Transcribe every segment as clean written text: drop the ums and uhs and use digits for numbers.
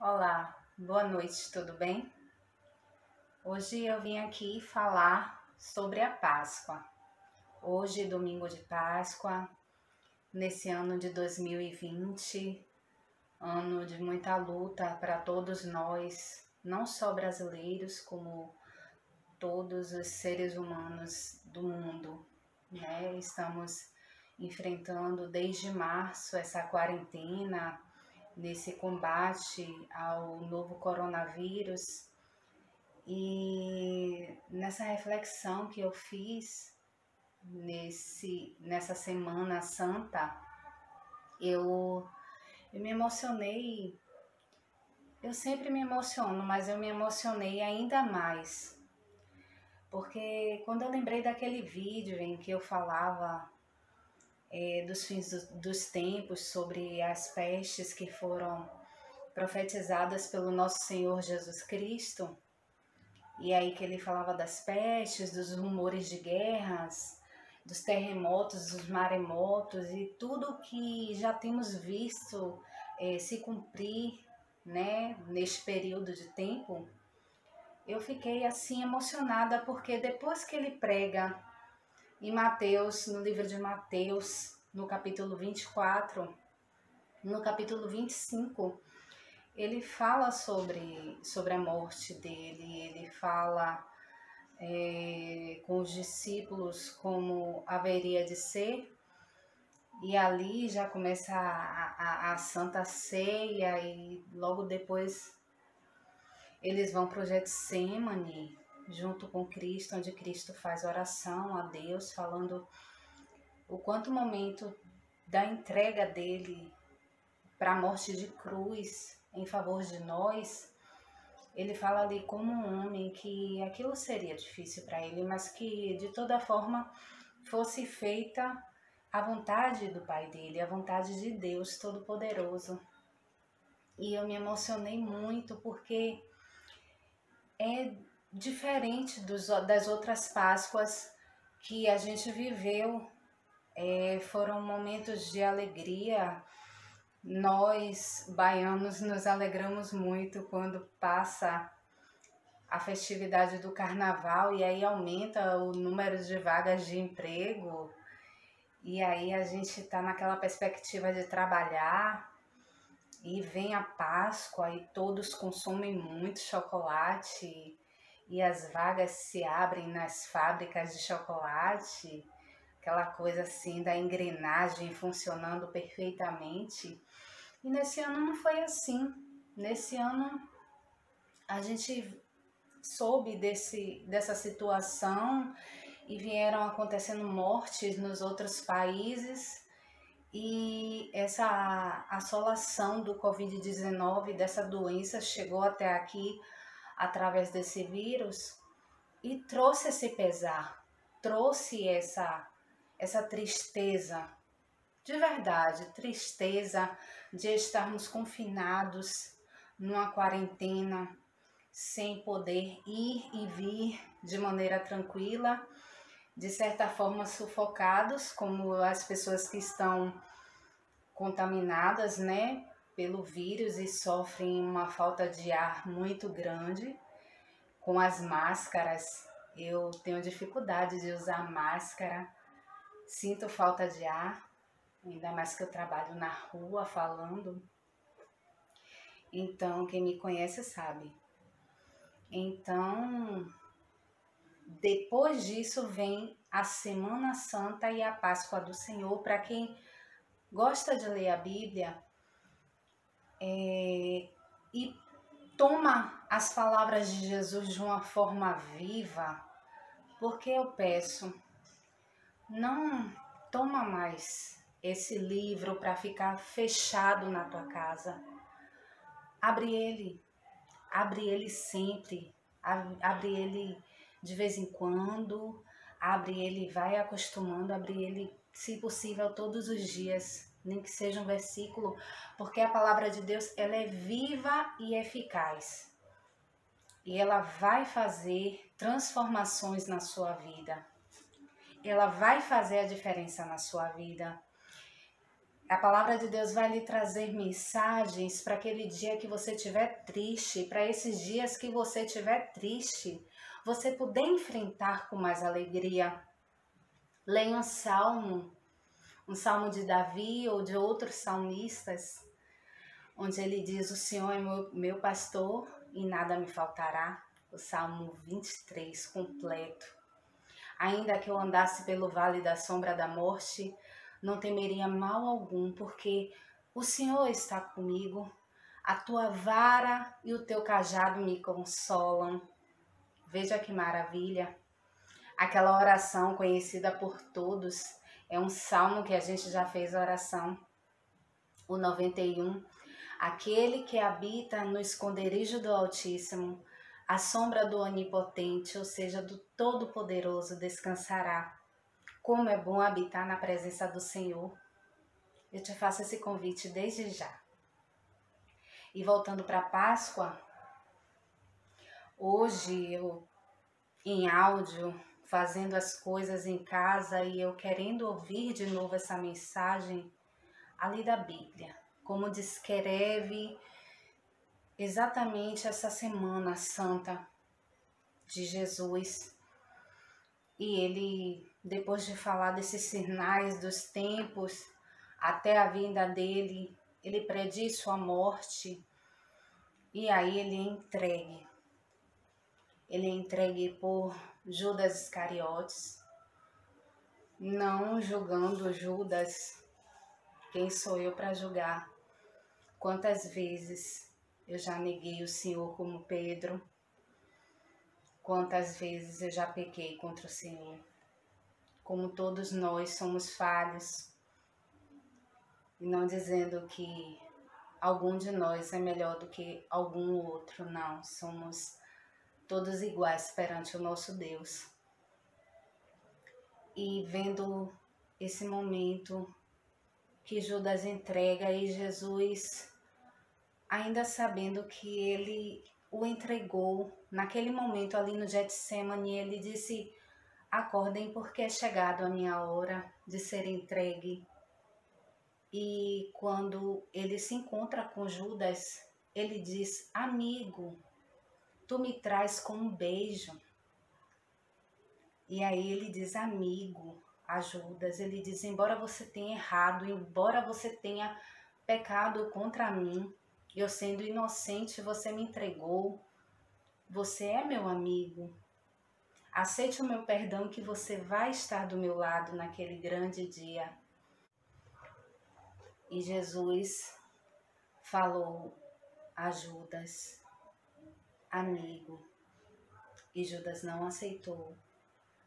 Olá, boa noite, tudo bem? Hoje eu vim aqui falar sobre a Páscoa. Hoje, domingo de Páscoa, nesse ano de 2020, ano de muita luta para todos nós, não só brasileiros, como todos os seres humanos do mundo, né? Estamos enfrentando desde março essa quarentena, nesse combate ao novo coronavírus. E nessa reflexão que eu fiz nessa Semana Santa, eu me emocionei. Eu sempre me emociono, mas eu me emocionei ainda mais. Porque quando eu lembrei daquele vídeo em que eu falava dos fins dos tempos, sobre as pestes que foram profetizadas pelo nosso Senhor Jesus Cristo, e aí que ele falava das pestes, dos rumores de guerras, dos terremotos, dos maremotos e tudo que já temos visto se cumprir, né, neste período de tempo. Eu fiquei assim emocionada porque depois que ele prega em Mateus, no livro de Mateus, no capítulo 24, no capítulo 25, ele fala sobre a morte dele, ele fala com os discípulos como haveria de ser, e ali já começa a Santa Ceia, e logo depois eles vão para o Getsemane, junto com Cristo, onde Cristo faz oração a Deus, falando o quanto o momento da entrega dele para a morte de cruz em favor de nós. Ele fala ali como um homem que aquilo seria difícil para ele, mas que de toda forma fosse feita a vontade do Pai dele, a vontade de Deus Todo-Poderoso. E eu me emocionei muito porque é diferente das outras Páscoas que a gente viveu. Foram momentos de alegria. Nós, baianos, nos alegramos muito quando passa a festividade do carnaval, e aí aumenta o número de vagas de emprego, e aí a gente está naquela perspectiva de trabalhar, e vem a Páscoa e todos consomem muito chocolate e as vagas se abrem nas fábricas de chocolate, aquela coisa assim da engrenagem funcionando perfeitamente. E nesse ano não foi assim. Nesse ano a gente soube dessa situação e vieram acontecendo mortes nos outros países, e essa assolação do Covid-19, dessa doença, chegou até aqui através desse vírus e trouxe esse pesar, trouxe essa tristeza, de verdade, tristeza de estarmos confinados numa quarentena, sem poder ir e vir de maneira tranquila, de certa forma sufocados, como as pessoas que estão contaminadas, né, pelo vírus e sofrem uma falta de ar muito grande com as máscaras. Eu tenho dificuldade de usar máscara, sinto falta de ar, ainda mais que eu trabalho na rua falando. Então, quem me conhece sabe. Então, depois disso vem a Semana Santa e a Páscoa do Senhor. Para quem gosta de ler a Bíblia e toma as palavras de Jesus de uma forma viva, porque eu peço, não toma mais esse livro para ficar fechado na tua casa. Abre ele sempre, abre ele de vez em quando, abre ele, vai acostumando, abre ele, se possível, todos os dias, nem que seja um versículo, porque a palavra de Deus, ela é viva e eficaz. E ela vai fazer transformações na sua vida. Ela vai fazer a diferença na sua vida. A palavra de Deus vai lhe trazer mensagens para aquele dia que você estiver triste, para esses dias que você estiver triste, você poder enfrentar com mais alegria. Leia um salmo de Davi ou de outros salmistas, onde ele diz: o Senhor é meu pastor e nada me faltará. O Salmo 23 completo. Ainda que eu andasse pelo vale da sombra da morte, não temeria mal algum, porque o Senhor está comigo. A tua vara e o teu cajado me consolam. Veja que maravilha. Aquela oração conhecida por todos, é um salmo que a gente já fez a oração. O 91. Aquele que habita no esconderijo do Altíssimo, à sombra do Onipotente, ou seja, do Todo-Poderoso, descansará. Como é bom habitar na presença do Senhor. Eu te faço esse convite desde já. E voltando para a Páscoa, hoje eu, em áudio, fazendo as coisas em casa e eu querendo ouvir de novo essa mensagem ali da Bíblia, como descreve exatamente essa semana santa de Jesus. E ele, depois de falar desses sinais dos tempos até a vinda dele, ele prediz sua morte e aí ele é entregue. Ele é entregue por Judas Iscariotes, não julgando Judas. Quem sou eu para julgar? Quantas vezes eu já neguei o Senhor como Pedro? Quantas vezes eu já pequei contra o Senhor? Como todos nós somos falhos, e não dizendo que algum de nós é melhor do que algum outro, não. Somos todos iguais perante o nosso Deus. E vendo esse momento que Judas entrega e Jesus, ainda sabendo que ele o entregou, naquele momento ali no Getsemane, ele disse: acordem porque é chegado a minha hora de ser entregue. E quando ele se encontra com Judas, ele diz: amigo, tu me traz com um beijo. E aí ele diz amigo a Judas, ele diz: embora você tenha errado, embora você tenha pecado contra mim, eu sendo inocente, você me entregou, você é meu amigo. Aceite o meu perdão que você vai estar do meu lado naquele grande dia. E Jesus falou a Judas, amigo. E Judas não aceitou,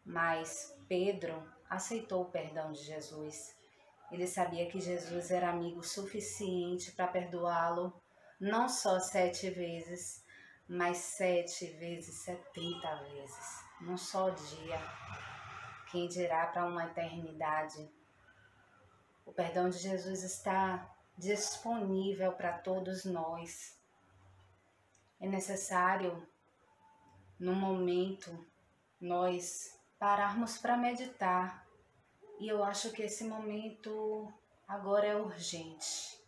mas Pedro aceitou o perdão de Jesus. Ele sabia que Jesus era amigo suficiente para perdoá-lo, não só 7 vezes, mas 7 vezes, 70 vezes, num só dia. Quem dirá para uma eternidade? O perdão de Jesus está disponível para todos nós. É necessário, num momento, nós pararmos para meditar. E eu acho que esse momento agora é urgente,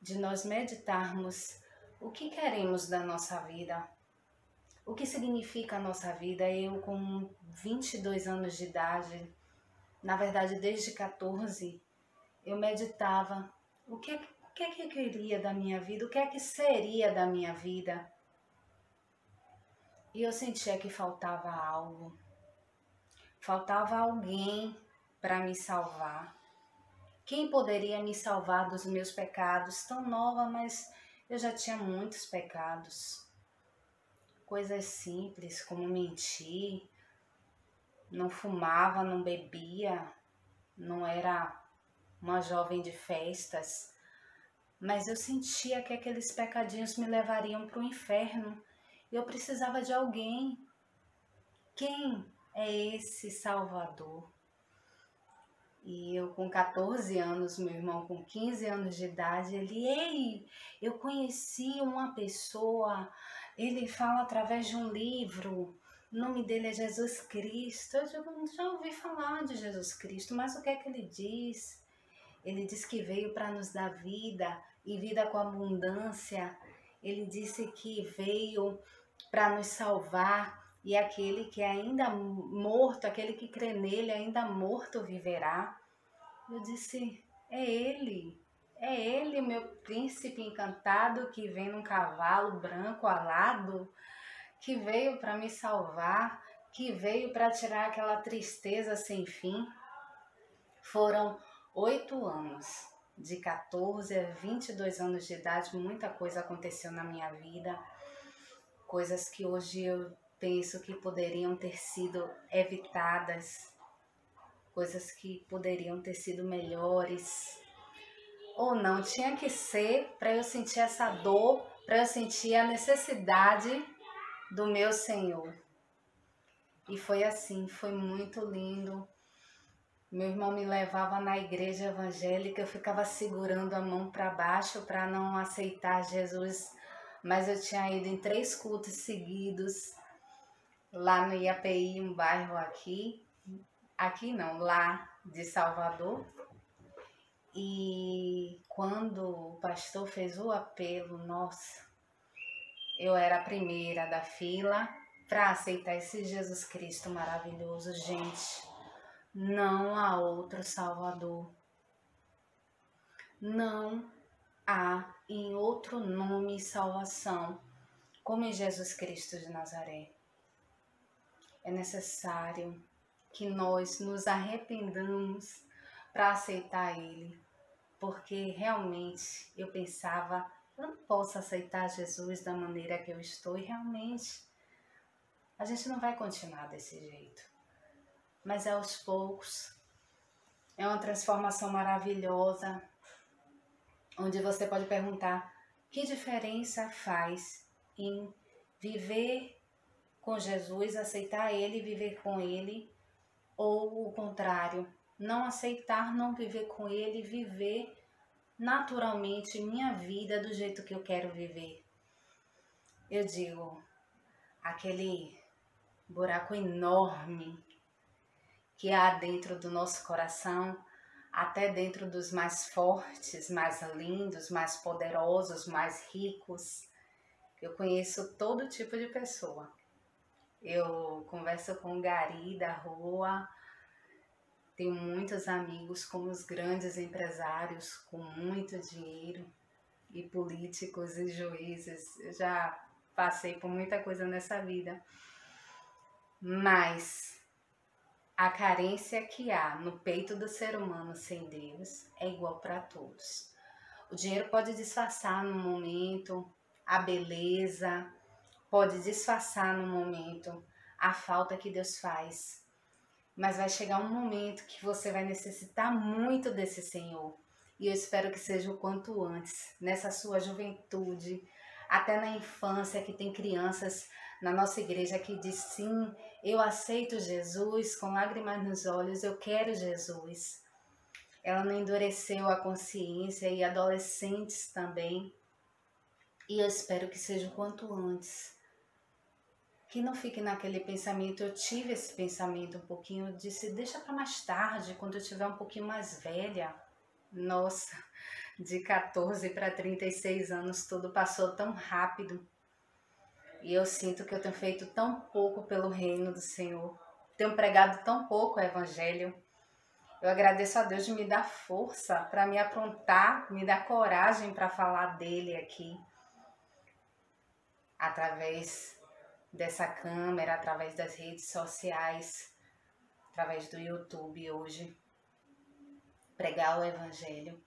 de nós meditarmos o que queremos da nossa vida, o que significa a nossa vida. Eu com 22 anos de idade, na verdade desde 14, eu meditava o que eu queria da minha vida, o que é que seria da minha vida. E eu sentia que faltava algo, faltava alguém para me salvar. Quem poderia me salvar dos meus pecados? Tão nova, mas eu já tinha muitos pecados. Coisas simples como mentir, não fumava, não bebia, não era uma jovem de festas, mas eu sentia que aqueles pecadinhos me levariam para o inferno. Eu precisava de alguém. Quem é esse Salvador? E eu com 14 anos, meu irmão com 15 anos de idade, ei, eu conheci uma pessoa, ele fala através de um livro, o nome dele é Jesus Cristo. Eu digo, já ouvi falar de Jesus Cristo, mas o que é que ele diz? Ele diz que veio para nos dar vida e vida com abundância. Ele disse que veio para nos salvar e aquele que é ainda morto, aquele que crê nele, ainda morto viverá. Eu disse, é ele, meu príncipe encantado que vem num cavalo branco alado, que veio para me salvar, que veio para tirar aquela tristeza sem fim. Foram 8 anos, de 14 a 22 anos de idade, muita coisa aconteceu na minha vida, coisas que hoje eu penso que poderiam ter sido evitadas, coisas que poderiam ter sido melhores, ou não, tinha que ser para eu sentir essa dor, para eu sentir a necessidade do meu Senhor. E foi assim, foi muito lindo. Meu irmão me levava na igreja evangélica, eu ficava segurando a mão para baixo para não aceitar Jesus, mas eu tinha ido em 3 cultos seguidos, lá no IAPI, um bairro aqui não, lá de Salvador. E quando o pastor fez o apelo, nossa, eu era a primeira da fila para aceitar esse Jesus Cristo maravilhoso, gente. Não há outro Salvador. Não há em outro nome salvação como em Jesus Cristo de Nazaré. É necessário que nós nos arrependamos para aceitar Ele, porque realmente eu pensava, eu não posso aceitar Jesus da maneira que eu estou, e realmente a gente não vai continuar desse jeito. Mas é aos poucos, é uma transformação maravilhosa, onde você pode perguntar que diferença faz em viver com Jesus, aceitar Ele e viver com Ele, ou o contrário, não aceitar, não viver com Ele, viver naturalmente minha vida do jeito que eu quero viver. Eu digo, aquele buraco enorme que há dentro do nosso coração, até dentro dos mais fortes, mais lindos, mais poderosos, mais ricos. Eu conheço todo tipo de pessoa. Eu converso com o gari da rua, tenho muitos amigos como os grandes empresários com muito dinheiro, e políticos e juízes. Eu já passei por muita coisa nessa vida. Mas a carência que há no peito do ser humano sem Deus é igual para todos. O dinheiro pode disfarçar no momento a beleza, pode disfarçar no momento a falta que Deus faz. Mas vai chegar um momento que você vai necessitar muito desse Senhor. E eu espero que seja o quanto antes, nessa sua juventude, até na infância, que tem crianças na nossa igreja que diz sim, eu aceito Jesus, com lágrimas nos olhos, eu quero Jesus. Ela não endureceu a consciência, e adolescentes também. E eu espero que seja o quanto antes. Que não fique naquele pensamento, eu tive esse pensamento um pouquinho, eu disse, deixa para mais tarde, quando eu estiver um pouquinho mais velha. Nossa, de 14 para 36 anos, tudo passou tão rápido. E eu sinto que eu tenho feito tão pouco pelo reino do Senhor. Tenho pregado tão pouco o evangelho. Eu agradeço a Deus de me dar força para me aprontar, me dar coragem para falar dele aqui. Através dessa câmera, através das redes sociais, através do YouTube hoje. Pregar o evangelho.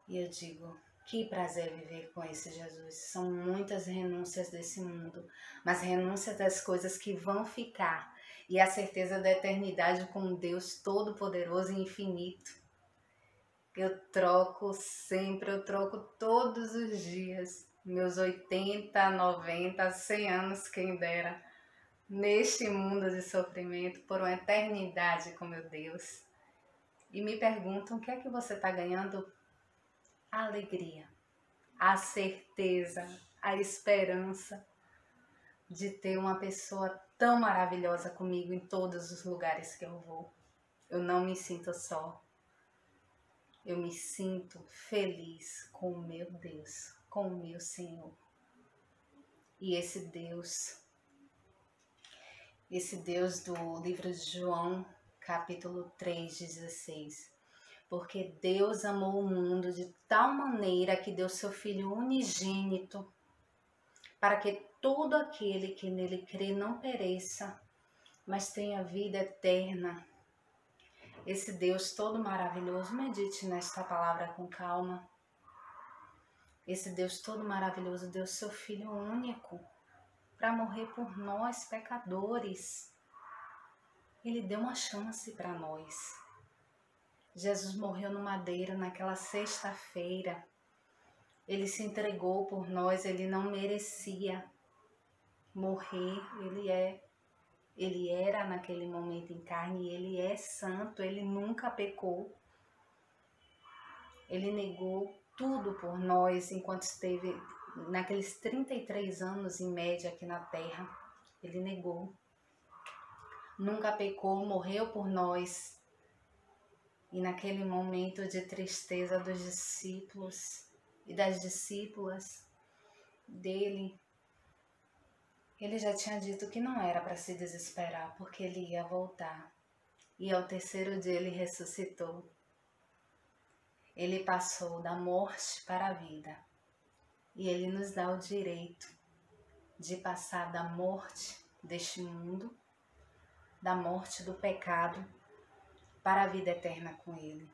E eu digo, que prazer viver com esse Jesus. São muitas renúncias desse mundo, mas renúncias das coisas que vão ficar, e a certeza da eternidade com Deus Todo-Poderoso e Infinito. Eu troco sempre, eu troco todos os dias, meus 80, 90, 100 anos, quem dera, neste mundo de sofrimento, por uma eternidade com meu Deus. E me perguntam, o que é que você está ganhando? A alegria, a certeza, a esperança de ter uma pessoa tão maravilhosa comigo em todos os lugares que eu vou. Eu não me sinto só. eu me sinto feliz com o meu Deus, com o meu Senhor. E esse Deus do livro de João, capítulo 3:16. Porque Deus amou o mundo de tal maneira que deu seu Filho unigênito, para que todo aquele que nele crê não pereça, mas tenha vida eterna. Esse Deus todo maravilhoso, medite nesta palavra com calma. Esse Deus todo maravilhoso deu seu Filho único para morrer por nós, pecadores. Ele deu uma chance para nós. Jesus morreu no madeiro naquela sexta-feira. Ele se entregou por nós, ele não merecia morrer. Ele era naquele momento em carne, ele é santo, ele nunca pecou. Ele negou tudo por nós enquanto esteve naqueles 33 anos em média aqui na terra. Ele negou. Nunca pecou, morreu por nós. E naquele momento de tristeza dos discípulos e das discípulas dele, ele já tinha dito que não era para se desesperar, porque ele ia voltar. E ao terceiro dia ele ressuscitou. Ele passou da morte para a vida. E ele nos dá o direito de passar da morte deste mundo, da morte do pecado, para a vida eterna com ele.